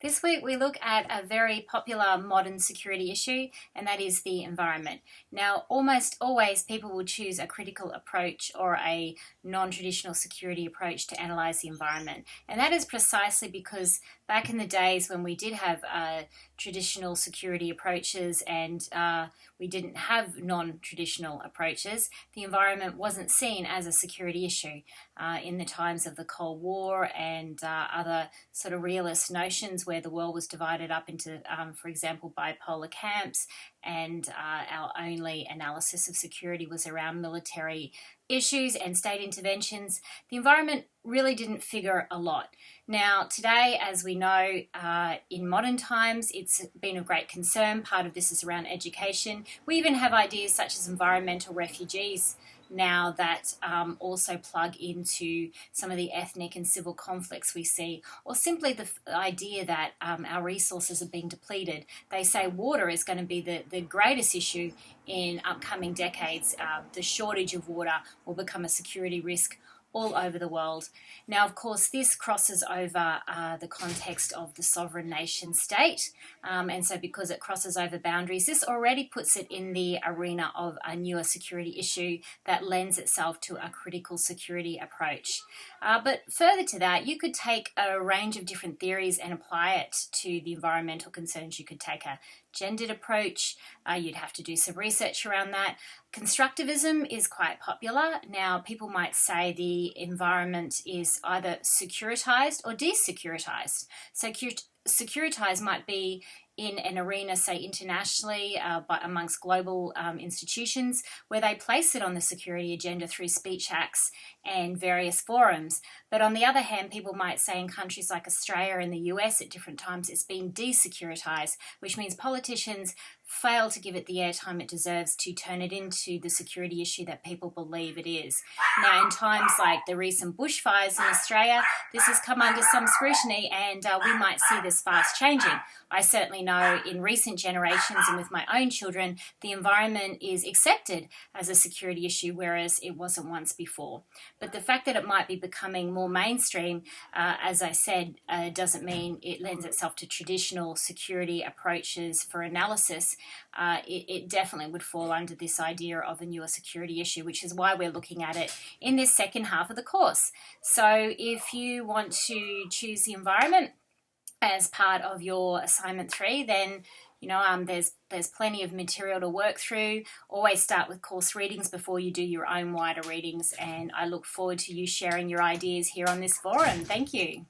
This week we look at a very popular modern security issue, and that is the environment. Now, almost always people will choose a critical approach or a non-traditional security approach to analyse the environment. And that is precisely because back in the days when we did have traditional security approaches and we didn't have non-traditional approaches, the environment wasn't seen as a security issue. In the times of the Cold War and other sort of realist notions where the world was divided up into, for example, bipolar camps, and our only analysis of security was around military issues and state interventions, the environment really didn't figure a lot. Now, today, as we know, in modern times, it's been of great concern. Part of this is around education. We even have ideas such as environmental refugees now that also plug into some of the ethnic and civil conflicts we see, or simply the idea that our resources are being depleted. They say water is going to be the greatest issue in upcoming decades. The shortage of water will become a security risk all over the world. Now, of course, this crosses over the context of the sovereign nation state, and so because it crosses over boundaries, this already puts it in the arena of a newer security issue that lends itself to a critical security approach. But further to that, you could take a range of different theories and apply it to the environmental concerns. You could take a gendered approach. You'd have to do some research around that. Constructivism is quite popular. Now, people might say the environment is either securitized or desecuritized. So securitized might be in an arena, say internationally, but amongst global institutions, where they place it on the security agenda through speech acts and various forums. But on the other hand, people might say in countries like Australia and the US at different times, it's been desecuritized, which means politicians fail to give it the airtime it deserves to turn it into the security issue that people believe it is. Now, in times like the recent bushfires in Australia, this has come under some scrutiny, and we might see this fast changing. I certainly know in recent generations and with my own children, the environment is accepted as a security issue, whereas it wasn't once before. But the fact that it might be becoming more mainstream, as I said, doesn't mean it lends itself to traditional security approaches for analysis. It definitely would fall under this idea of a newer security issue, which is why we're looking at it in this second half of the course. So if you want to choose the environment as part of your assignment 3, then there's plenty of material to work through. Always start with course readings before you do your own wider readings, and I look forward to you sharing your ideas here on this forum. Thank you.